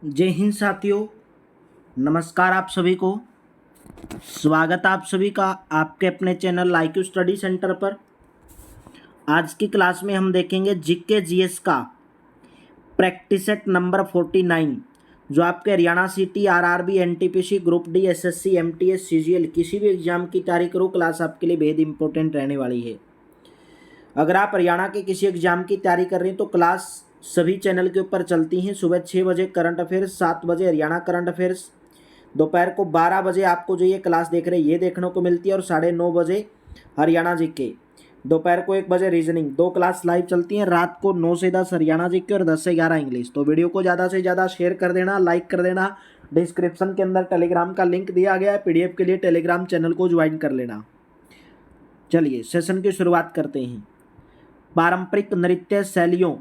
जय हिंद साथियों। नमस्कार आप सभी को। स्वागत आप सभी का आपके अपने चैनल लाइक्यू स्टडी सेंटर पर। आज की क्लास में हम देखेंगे जीके जीएस का प्रैक्टिस सेट नंबर 49, जो आपके Haryana city, RRB, NTPC, group D, SSC, MTS, CGL किसी भी एग्जाम की तैयारी करो, क्लास आपके लिए बेहद इंपॉर्टेंट रहने वाली है। अगर आप हरियाणा के किसी एग्जाम की तैयारी कर रहे हैं तो क्लास सभी चैनल के ऊपर चलती हैं। सुबह 6 बजे करंट अफेयर्स, 7 बजे हरियाणा करंट अफेयर्स, दोपहर को 12 बजे आपको जो ये क्लास देख रहे हैं ये देखने को मिलती है, और 9:30 बजे हरियाणा जीके, दोपहर को 1 बजे रीजनिंग। 2 क्लास लाइव चलती हैं। रात को 9 से 10 हरियाणा जीके और 10 से 11 इंग्लिश। तो वीडियो को ज़्यादा से ज़्यादा शेयर कर देना, लाइक कर देना। डिस्क्रिप्शन के अंदर टेलीग्राम का लिंक दिया गया है, पीडीएफ के लिए टेलीग्राम चैनल को ज्वाइन कर लेना। चलिए सेशन की शुरुआत करते हैं। पारंपरिक नृत्य शैलियों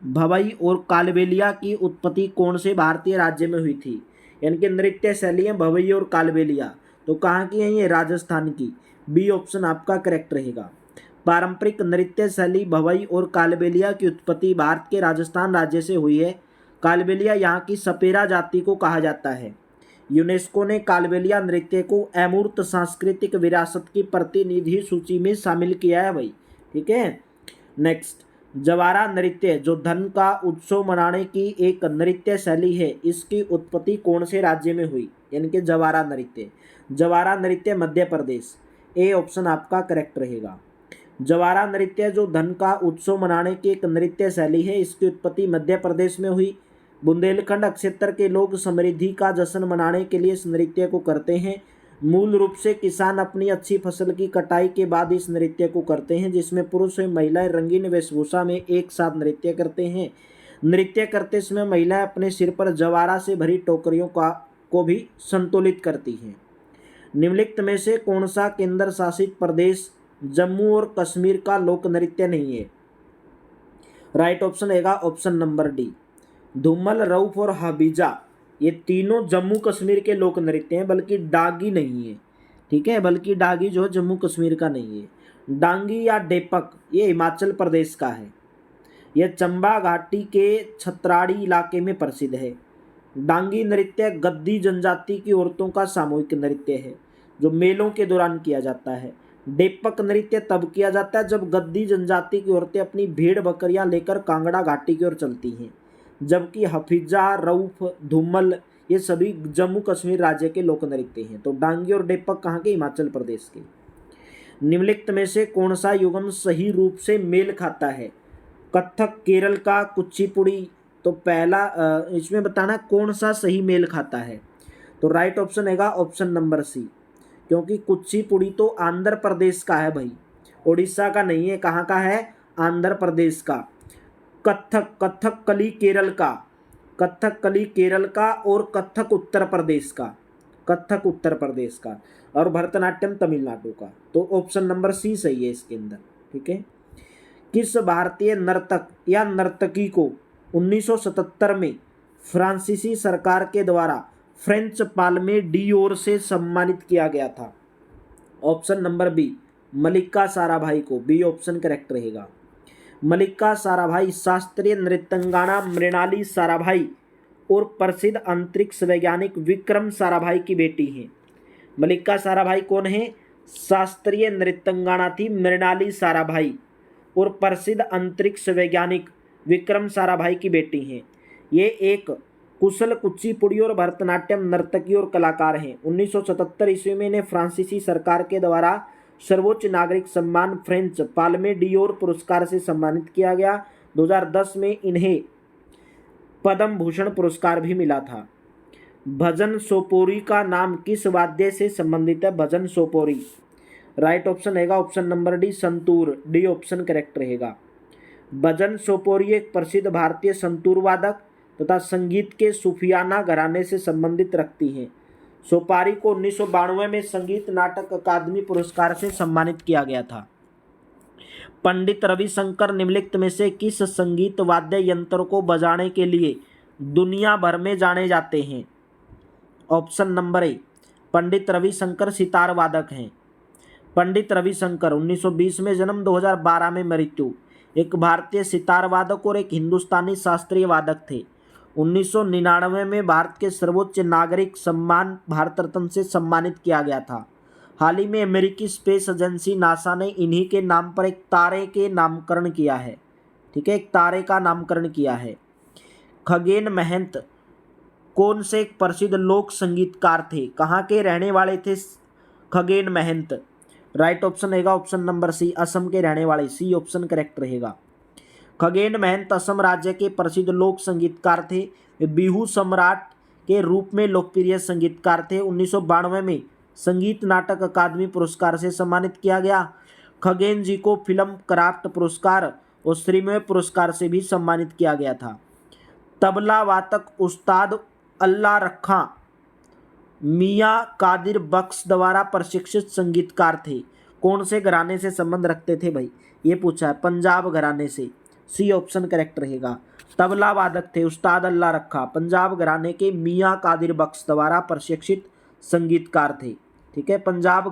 भवई और कालबेलिया की उत्पत्ति कौन से भारतीय राज्य में हुई थी? यानी कि नृत्य शैलियाँ भवई और कालबेलिया तो कहाँ की हैं? ये राजस्थान की। बी ऑप्शन आपका करेक्ट रहेगा। पारंपरिक नृत्य शैली भवई और कालबेलिया की उत्पत्ति भारत के राजस्थान राज्य से हुई है। कालबेलिया यहाँ की सपेरा जाति को कहा जाता है। यूनेस्को ने कालबेलिया नृत्य को अमूर्त सांस्कृतिक विरासत की प्रतिनिधि सूची में शामिल किया है भाई। ठीक है। नेक्स्ट, जवारा नृत्य जो धन का उत्सव मनाने की एक नृत्य शैली है, इसकी उत्पत्ति कौन से राज्य में हुई? यानी कि जवारा नृत्य। जवारा नृत्य मध्य प्रदेश। ए ऑप्शन आपका करेक्ट रहेगा। जवारा नृत्य जो धन का उत्सव मनाने की एक नृत्य शैली है, इसकी उत्पत्ति मध्य प्रदेश में हुई। बुंदेलखंड क्षेत्र के लोग समृद्धि का जश्न मनाने के लिए इस नृत्य को करते हैं। मूल रूप से किसान अपनी अच्छी फसल की कटाई के बाद इस नृत्य को करते हैं, जिसमें पुरुष एवं महिलाएं रंगीन वेशभूषा में एक साथ नृत्य करते हैं। नृत्य करते समय महिलाएं अपने सिर पर जवारा से भरी टोकरियों को भी संतुलित करती हैं। निम्नलिखित में से कौन सा केंद्र शासित प्रदेश जम्मू और कश्मीर का लोक नृत्य नहीं है? राइट ऑप्शन रहेगा option number D. Dhumal, Rauf और हबीजा ये तीनों जम्मू कश्मीर के लोक नृत्य हैं, बल्कि डांगी नहीं है। ठीक है, बल्कि डांगी जो जम्मू कश्मीर का नहीं है। डांगी या डेपक ये हिमाचल प्रदेश का है। यह चंबा घाटी के छतराड़ी इलाके में प्रसिद्ध है। डांगी नृत्य गद्दी जनजाति की औरतों का सामूहिक नृत्य है, जो मेलों के दौरान किया जाता है। डेपक नृत्य तब किया जाता है जब गद्दी जनजाति की औरतें अपनी भेड़ बकरियां लेकर कांगड़ा घाटी की ओर चलती हैं, जबकि हफीजा, रऊफ, धूमल ये सभी जम्मू कश्मीर राज्य के लोक नृत्य हैं। तो डांगी और डेपक कहाँ के? हिमाचल प्रदेश के। निम्नलिखित में से कौन सा युगम सही रूप से मेल खाता है? कथक केरल का, कुचिपुड़ी। तो पहला इसमें बताना कौन सा सही मेल खाता है। तो राइट ऑप्शन रहेगा ऑप्शन नंबर सी, क्योंकि कुचिपुड़ी तो आंध्र प्रदेश का है भाई, उड़ीसा का नहीं है। कहाँ का है? आंध्र प्रदेश का। कथकली केरल का, कथकली केरल का, और कथक उत्तर प्रदेश का, कथक उत्तर प्रदेश का, और भरतनाट्यम तमिलनाडु का। तो ऑप्शन नंबर सी सही है इसके अंदर। ठीक है। किस भारतीय नर्तक या नर्तकी को 1977 में फ्रांसीसी सरकार के द्वारा फ्रेंच पाल्मे डियोर से सम्मानित किया गया था? Option number B, Mallika Sarabhai को। बी ऑप्शन करेक्ट रहेगा। मल्लिका साराभाई शास्त्रीय नृत्यंगना मृणाली साराभाई और प्रसिद्ध अंतरिक्ष वैज्ञानिक विक्रम साराभाई की बेटी हैं। मल्लिका साराभाई कौन है? शास्त्रीय नृत्यंगना थी मृणाली साराभाई, और प्रसिद्ध अंतरिक्ष वैज्ञानिक विक्रम साराभाई की बेटी हैं। ये एक कुशल कुचिपुड़ी और भरतनाट्यम नर्तकी और कलाकार हैं। 1977 ईस्वी में इन्हें फ्रांसीसी सरकार के द्वारा सर्वोच्च नागरिक सम्मान फ्रेंच पाल्मे डियोर पुरस्कार से सम्मानित किया गया। 2010 में इन्हें पद्म भूषण पुरस्कार भी मिला था। भजन सोपोरी का नाम किस वाद्य से संबंधित है? भजन सोपोरी। राइट ऑप्शन रहेगा option number D, santoor. D option correct रहेगा। भजन सोपोरी एक प्रसिद्ध भारतीय संतूर वादक तथा संगीत के सूफियाना घराने से संबंधित रखती हैं। सोपारी को 1992 में संगीत नाटक अकादमी पुरस्कार से सम्मानित किया गया था। पंडित रविशंकर निम्नलिखित में से किस संगीत वाद्य यंत्र को बजाने के लिए दुनिया भर में जाने जाते हैं? ऑप्शन नंबर ए, पंडित रविशंकर सितार वादक हैं। पंडित रविशंकर 1920 में जन्म, 2012 में मृत्यु, एक भारतीय सितार वादक और एक हिंदुस्तानी शास्त्रीय वादक थे। 1999 में भारत के सर्वोच्च नागरिक सम्मान भारत रत्न से सम्मानित किया गया था। हाल ही में अमेरिकी स्पेस एजेंसी नासा ने इन्हीं के नाम पर एक तारे के नामकरण किया है। ठीक है, एक तारे का नामकरण किया है। खगेन महंत कौन से एक प्रसिद्ध लोक संगीतकार थे? कहाँ के रहने वाले थे खगेन महंत? राइट ऑप्शन रहेगा ऑप्शन नंबर सी, असम के रहने वाले। सी ऑप्शन करेक्ट रहेगा। खगेन महंत असम राज्य के प्रसिद्ध लोक संगीतकार थे। वे बिहू सम्राट के रूप में लोकप्रिय संगीतकार थे। 1992 में संगीत नाटक अकादमी पुरस्कार से सम्मानित किया गया। खगेन जी को फिल्म क्राफ्ट पुरस्कार और श्रीमय पुरस्कार से भी सम्मानित किया गया था। तबला वादक उस्ताद अल्लाह रखा मियाँ कादिर बख्श द्वारा प्रशिक्षित संगीतकार थे। कौन से घराने से संबंध रखते थे भाई? ये पूछा है, पंजाब घराने से। सी ऑप्शन करेक्ट रहेगा। तबला वादक थे उस्ताद अल्लाह रखा, पंजाब घराने के मियाँ कादिर बख्श द्वारा प्रशिक्षित संगीतकार थे। ठीक है, पंजाब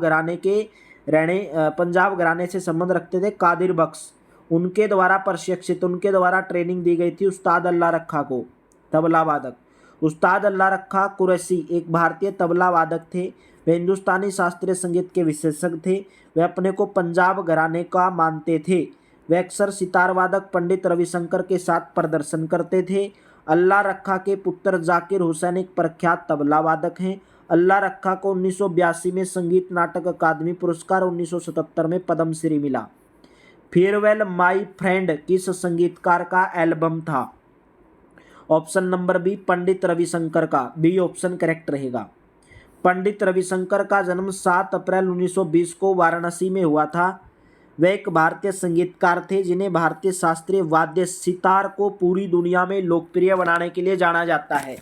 घराने से संबंध रखते थे कादिर बख्श, उनके द्वारा प्रशिक्षित, उनके द्वारा ट्रेनिंग दी गई थी उस्ताद अल्लाह रखा को, तबला वादक। उस्ताद अल्लाह रखा कुरैशी एक भारतीय तबला वादक थे। वे हिंदुस्तानी शास्त्रीय संगीत के विशेषज्ञ थे। वे अपने को पंजाब घराने का मानते थे। वे अक्सर सितार वादक पंडित रविशंकर के साथ प्रदर्शन करते थे। अल्लाह रखा के पुत्र जाकिर हुसैन एक प्रख्यात तबला वादक हैं। अल्लाह रखा को 1982 में संगीत नाटक अकादमी पुरस्कार, 1977 में पद्मश्री मिला। फेयरवेल माई फ्रेंड किस संगीतकार का एल्बम था? Option number B, Pandit Ravi Shankar का। बी ऑप्शन करेक्ट रहेगा। पंडित रविशंकर का जन्म 7 अप्रैल 1920 को वाराणसी में हुआ था। वे एक भारतीय संगीतकार थे जिन्हें भारतीय शास्त्रीय वाद्य सितार को पूरी दुनिया में लोकप्रिय बनाने के लिए जाना जाता है।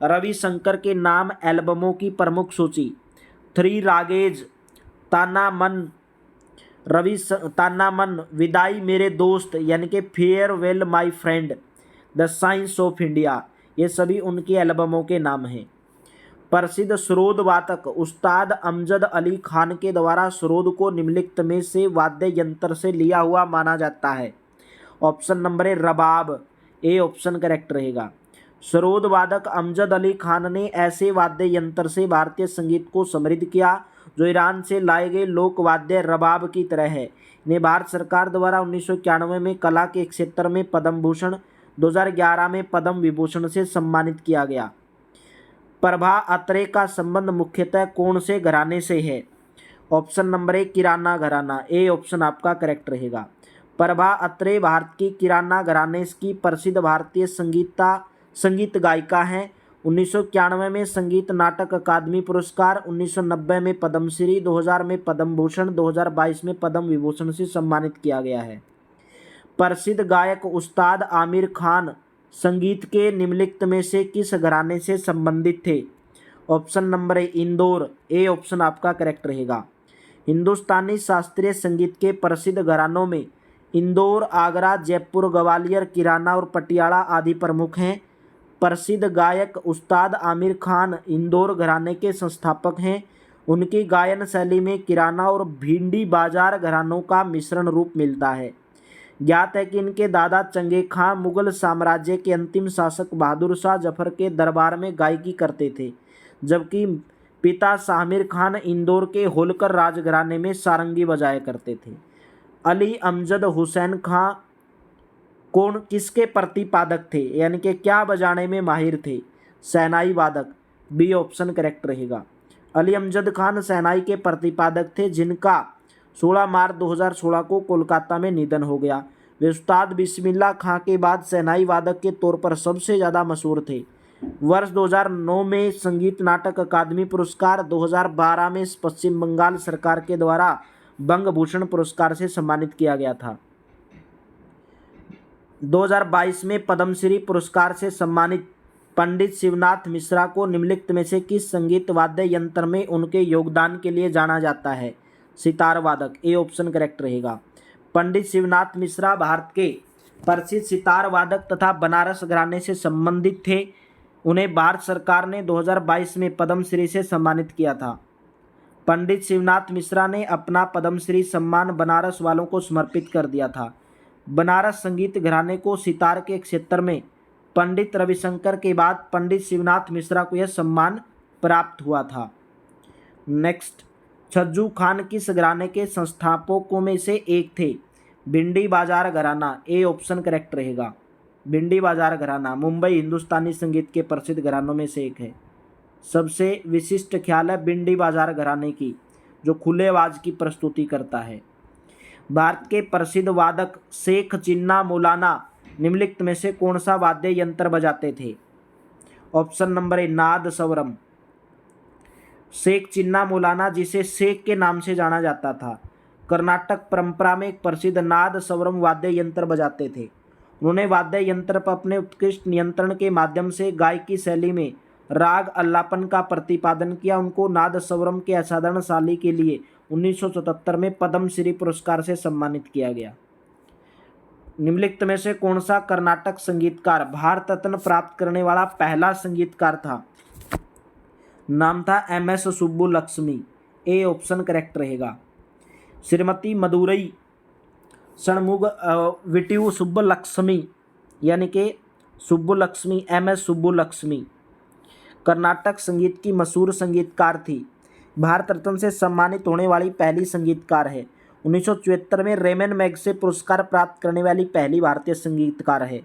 रविशंकर के नाम एल्बमों की प्रमुख सूची: थ्री रागेज, ताना मन, विदाई मेरे दोस्त यानी कि farewell my friend, the science of India, ये सभी उनकी एल्बमों के नाम हैं। प्रसिद्ध सरोद वादक उस्ताद अमजद अली खान के द्वारा सरोद को निम्नलिखित में से वाद्य यंत्र से लिया हुआ माना जाता है। ऑप्शन नंबर ए, रबाब। ए ऑप्शन करेक्ट रहेगा। सरोद वादक अमजद अली खान ने ऐसे वाद्य यंत्र से भारतीय संगीत को समृद्ध किया जो ईरान से लाए गए लोक वाद्य रबाब की तरह है। इन्हें भारत सरकार द्वारा 1991 में कला के क्षेत्र में पद्म भूषण, 2011 में पद्म विभूषण से सम्मानित किया गया। प्रभा अत्रे का संबंध मुख्यतः कौन से घराने से है? ऑप्शन नंबर ए, किराना घराना। ए ऑप्शन आपका करेक्ट रहेगा। प्रभा अत्रे भारत की किराना घराने की प्रसिद्ध भारतीय संगीत गायिका हैं। 1991 में संगीत नाटक अकादमी पुरस्कार, 1990 में पद्मश्री, 2000 में पद्म भूषण, 2022 में पद्म विभूषण से सम्मानित किया गया है। प्रसिद्ध गायक उस्ताद आमिर खान संगीत के निम्नलिखित में से किस घराने से संबंधित थे? Option number A, Indore. A option आपका करेक्ट रहेगा। हिंदुस्तानी शास्त्रीय संगीत के प्रसिद्ध घरानों में इंदौर, आगरा, जयपुर, ग्वालियर, किराना और पटियाला आदि प्रमुख हैं। प्रसिद्ध गायक उस्ताद आमिर खान इंदौर घराने के संस्थापक हैं। उनकी गायन शैली में किराना और भिंडी बाजार घरानों का मिश्रण रूप मिलता है। ज्ञात है कि इनके दादा चंगे खां मुगल साम्राज्य के अंतिम शासक बहादुर शाह जफर के दरबार में गायकी करते थे, जबकि पिता शामिर खान इंदौर के होलकर राजघराने में सारंगी बजाया करते थे। अली अमजद हुसैन खां किसके प्रतिपादक थे, यानी कि क्या बजाने में माहिर थे? शहनाई वादक। बी ऑप्शन करेक्ट रहेगा। अली अमजद खान शहनाई के प्रतिपादक थे जिनका 16 मार्च 2016 को कोलकाता में निधन हो गया। वे उस्ताद बिस्मिल्लाह खां के बाद शहनाई वादक के तौर पर सबसे ज़्यादा मशहूर थे। वर्ष 2009 में संगीत नाटक अकादमी पुरस्कार, 2012 में पश्चिम बंगाल सरकार के द्वारा बंग भूषण पुरस्कार से सम्मानित किया गया था। 2022 में पद्मश्री पुरस्कार से सम्मानित पंडित शिवनाथ मिश्रा को निम्नलिखित में से किस संगीत वाद्य यंत्र में उनके योगदान के लिए जाना जाता है? सितार वादक। ए ऑप्शन करेक्ट रहेगा। पंडित शिवनाथ मिश्रा भारत के प्रसिद्ध सितार वादक तथा बनारस घराने से संबंधित थे। उन्हें भारत सरकार ने 2022 में पद्मश्री से सम्मानित किया था। पंडित शिवनाथ मिश्रा ने अपना पद्मश्री सम्मान बनारस वालों को समर्पित कर दिया था। बनारस संगीत घराने को सितार के क्षेत्र में पंडित रविशंकर के बाद पंडित शिवनाथ मिश्रा को यह सम्मान प्राप्त हुआ था। नेक्स्ट, छज्जू खान किस घराने के संस्थापकों में से एक थे? भिंडी बाजार घराना, ए ऑप्शन करेक्ट रहेगा। भिंडी बाजार घराना मुंबई हिंदुस्तानी संगीत के प्रसिद्ध घरानों में से एक है। सबसे विशिष्ट ख्याल है भिंडी बाजार घराने की, जो खुले आवाज की प्रस्तुति करता है। भारत के प्रसिद्ध वादक शेख चिन्ना मौलाना निम्नलिखित में से कौन सा वाद्य यंत्र बजाते थे? ऑप्शन नंबर ए, नाद स्वरम। शेख चिन्ना मौलाना, जिसे शेख के नाम से जाना जाता था, कर्नाटक परंपरा में एक प्रसिद्ध नाद स्वरम वाद्य यंत्र बजाते थे। उन्होंने वाद्य यंत्र पर अपने उत्कृष्ट नियंत्रण के माध्यम से गायकी शैली में राग अल्लापन का प्रतिपादन किया। उनको नाद स्वरम के असाधारण शैली के लिए 1977 में पद्मश्री पुरस्कार से सम्मानित किया गया। निम्नलिखित में से कौन सा कर्नाटक संगीतकार भारत रत्न प्राप्त करने वाला पहला संगीतकार था? नाम था MS सुब्बुलक्ष्मी, ए ऑप्शन करेक्ट रहेगा। श्रीमती मदुरई षणमुग विटियु सुब्बुलक्ष्मी, यानी कि सुब्बुलक्ष्मी, MS सुब्बुलक्ष्मी कर्नाटक संगीत की मशहूर संगीतकार थी। भारत रत्न से सम्मानित होने वाली पहली संगीतकार है। 1974 में रेमन मैगसेसे पुरस्कार प्राप्त करने वाली पहली भारतीय संगीतकार है।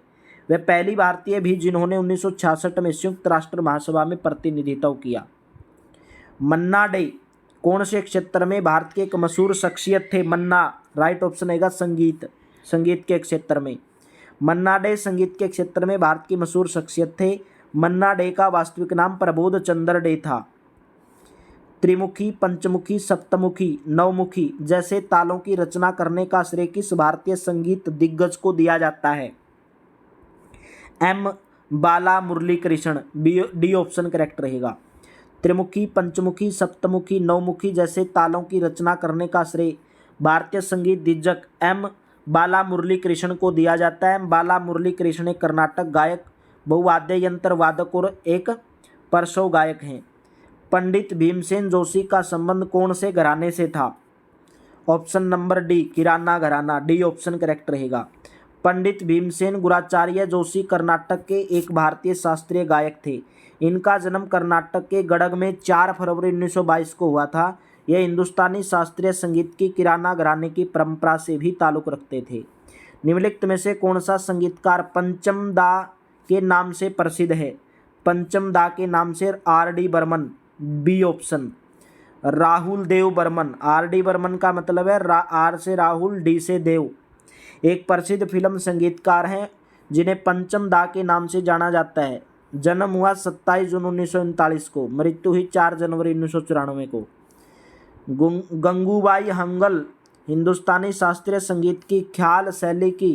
वह पहली भारतीय भी जिन्होंने 1966 में संयुक्त राष्ट्र महासभा में प्रतिनिधित्व किया। मन्ना डे कौन से क्षेत्र में भारत के एक मशहूर शख्सियत थे? मन्ना, राइट ऑप्शन रहेगा संगीत के क्षेत्र में। मन्ना डे संगीत के क्षेत्र में भारत की मशहूर शख्सियत थे। मन्ना डे का वास्तविक नाम प्रबोध चंद्र डे था। त्रिमुखी, पंचमुखी, सप्तमुखी, नवमुखी जैसे तालों की रचना करने का श्रेय किस भारतीय संगीत दिग्गज को दिया जाता है? M बाला मुरली कृष्ण, डी ऑप्शन करेक्ट रहेगा। त्रिमुखी, पंचमुखी, सप्तमुखी, नवमुखी जैसे तालों की रचना करने का श्रेय भारतीय संगीत दिग्गज M बाला मुरली कृष्ण को दिया जाता है। बाला मुरली कृष्ण एक कर्नाटक गायक, बहुवाद्य यंत्र वादक और एक पार्श्व गायक हैं। पंडित भीमसेन जोशी का संबंध कौन से घराने से था? ऑप्शन नंबर डी, किराना घराना, डी ऑप्शन करेक्ट रहेगा। पंडित भीमसेन गुराचार्य जोशी कर्नाटक के एक भारतीय शास्त्रीय गायक थे। इनका जन्म कर्नाटक के गडग में 4 फरवरी 1922 को हुआ था। यह हिंदुस्तानी शास्त्रीय संगीत की किराना घराने की परंपरा से भी ताल्लुक रखते थे। निम्नलिखित में से कौन सा संगीतकार पंचम दा के नाम से प्रसिद्ध है? पंचम दा के नाम से RD Burman, B option. Rahul Dev Burman, RD Burman का मतलब है R से राहुल, D से देव, एक प्रसिद्ध फिल्म संगीतकार हैं जिन्हें पंचम दा के नाम से जाना जाता है। जन्म हुआ 27 जून 1939 को, मृत्यु हुई 4 जनवरी 1994 को। गंगूबाई हंगल हिंदुस्तानी शास्त्रीय संगीत की ख्याल शैली की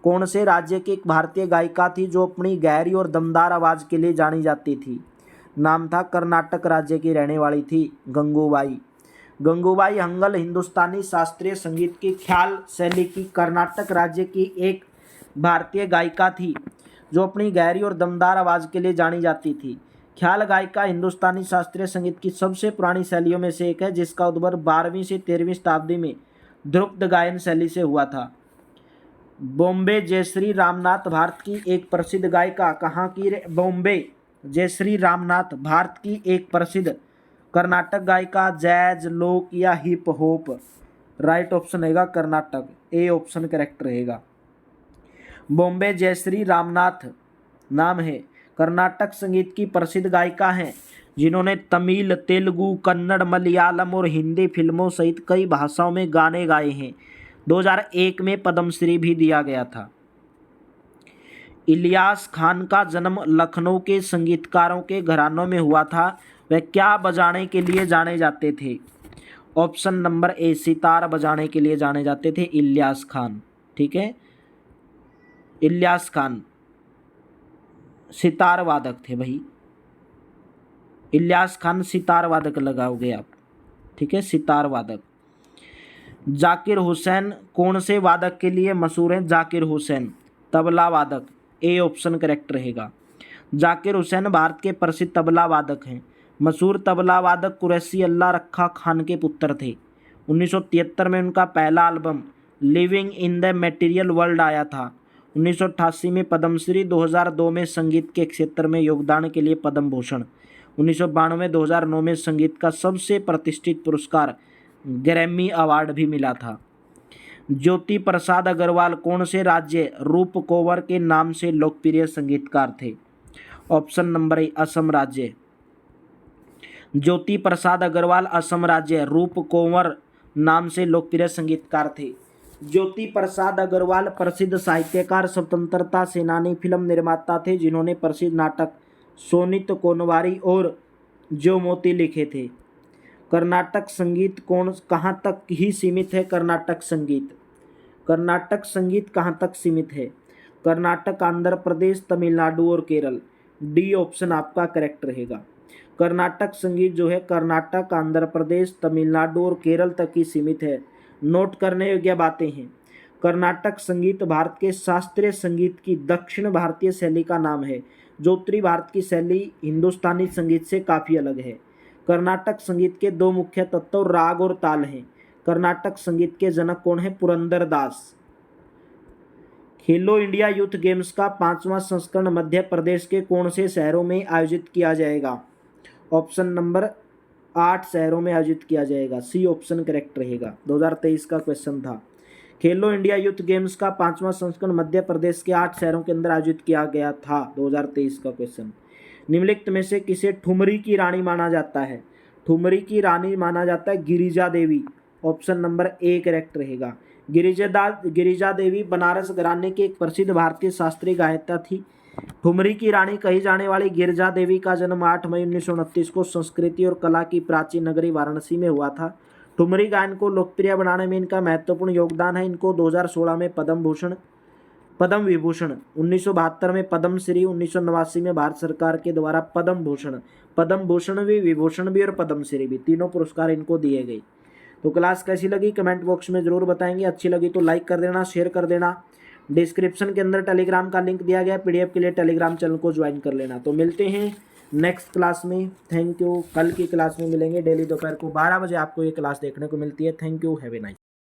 कौन से राज्य की एक भारतीय गायिका थी जो अपनी गहरी और दमदार आवाज़ के लिए जानी जाती थी? नाम था कर्नाटक राज्य की रहने वाली थी गंगूबाई। गंगूबाई हंगल हिंदुस्तानी शास्त्रीय संगीत की ख्याल शैली की कर्नाटक राज्य की एक भारतीय गायिका थी जो अपनी गहरी और दमदार आवाज़ के लिए जानी जाती थी। ख्याल गायिका हिंदुस्तानी शास्त्रीय संगीत की सबसे पुरानी शैलियों में से एक है, जिसका उद्भव 12वीं से 13वीं शताब्दी में ध्रुपद गायन शैली से हुआ था। बॉम्बे जयश्री रामनाथ भारत की एक प्रसिद्ध गायिका कहाँ की? बॉम्बे जयश्री रामनाथ भारत की एक प्रसिद्ध कर्नाटक गायिका, जैज, लोक या हिप हॉप, राइट ऑप्शन रहेगा कर्नाटक, ए ऑप्शन करेक्ट रहेगा। बॉम्बे जयश्री रामनाथ नाम है, कर्नाटक संगीत की प्रसिद्ध गायिका हैं जिन्होंने तमिल, तेलुगु, कन्नड़, मलयालम और हिंदी फिल्मों सहित कई भाषाओं में गाने गाए हैं। 2001 में पद्मश्री भी दिया गया था। इलियास खान का जन्म लखनऊ के संगीतकारों के घरानों में हुआ था। वह क्या बजाने के लिए जाने जाते थे? ऑप्शन नंबर ए, सितार बजाने के लिए जाने जाते थे इलियास खान। ठीक है, इलियास खान सितार वादक थे भाई। इलियास खान सितार वादक लगाओगे आप। ठीक है, सितार वादक। जाकिर हुसैन कौन से वादक के लिए मशहूर हैं? जाकिर हुसैन तबला वादक, ए ऑप्शन करेक्ट रहेगा। जाकिर हुसैन भारत के प्रसिद्ध तबला वादक हैं। मशहूर तबला वादक कुरैशी अल्लाह रखा खान के पुत्र थे। 1973 में उनका पहला album living in the material world आया था। 1988 में पद्मश्री, 2002 में संगीत के क्षेत्र में योगदान के लिए पद्म भूषण, 1992 2009 में संगीत का सबसे प्रतिष्ठित पुरस्कार ग्रैमी अवार्ड भी मिला था। ज्योति प्रसाद अग्रवाल कौन से राज्य रूपकोवर के नाम से लोकप्रिय संगीतकार थे? ऑप्शन नंबर ए असम राज्य। ज्योति प्रसाद अग्रवाल असम राज्य रूपकोवर नाम से लोकप्रिय संगीतकार थे। ज्योति प्रसाद अग्रवाल प्रसिद्ध साहित्यकार, स्वतंत्रता सेनानी, फिल्म निर्माता थे जिन्होंने प्रसिद्ध नाटक सोनित कोनवारी और जो मोती लिखे थे। कर्नाटक संगीत कहाँ तक ही सीमित है? कर्नाटक संगीत कहाँ तक सीमित है? कर्नाटक, आंध्र प्रदेश, तमिलनाडु और केरल। डी ऑप्शन आपका करेक्ट रहेगा। कर्नाटक संगीत जो है कर्नाटक, आंध्र प्रदेश, तमिलनाडु और केरल तक ही सीमित है। नोट करने योग्य बातें हैं। कर्नाटक संगीत भारत के शास्त्रीय संगीत की दक्षिण भारतीय शैली का नाम है, जो उत्तरी भारत की शैली हिंदुस्तानी संगीत से काफ़ी अलग है। कर्नाटक संगीत के दो मुख्य तत्व राग और ताल हैं। कर्नाटक संगीत के जनक कौन है? पुरंदर दास। खेलो इंडिया यूथ गेम्स का 5वां संस्करण मध्य प्रदेश के कौन से शहरों में आयोजित किया जाएगा? ऑप्शन नंबर 8 शहरों में आयोजित किया जाएगा। सी ऑप्शन करेक्ट रहेगा। 2023 का क्वेश्चन था। खेलो इंडिया यूथ गेम्स का 5वां संस्करण मध्य प्रदेश के 8 शहरों के अंदर आयोजित किया गया था। 2023 का क्वेश्चन। निम्नलिखित में से किसे ठुमरी की रानी माना जाता है? ठुमरी की रानी माना जाता है Girija Devi. Option number A correct रहेगा। गिरिजा देवी बनारस घराने की एक प्रसिद्ध भारतीय शास्त्रीय गायिका थी। ठुमरी की रानी कही जाने वाली गिरिजा देवी का जन्म 8 मई 1929 को संस्कृति और कला की प्राचीन नगरी वाराणसी में हुआ था। ठुमरी गायन को लोकप्रिय बनाने में इनका महत्वपूर्ण योगदान है। इनको 2016 में पद्म विभूषण, 1972 में पद्मश्री, 1989 में भारत सरकार के द्वारा पद्म भूषण भी, विभूषण भी और पद्मश्री भी, तीनों पुरस्कार इनको दिए गए। तो क्लास कैसी लगी कमेंट बॉक्स में जरूर बताएंगे। अच्छी लगी तो लाइक कर देना, शेयर कर देना। डिस्क्रिप्शन के अंदर टेलीग्राम का लिंक दिया गया, पीडीएफ के लिए टेलीग्राम चैनल को ज्वाइन कर लेना। तो मिलते हैं नेक्स्ट क्लास में। Thank you. कल की क्लास में मिलेंगे। डेली दोपहर को 12 बजे आपको ये क्लास देखने को मिलती है। Thank you. Have a nice.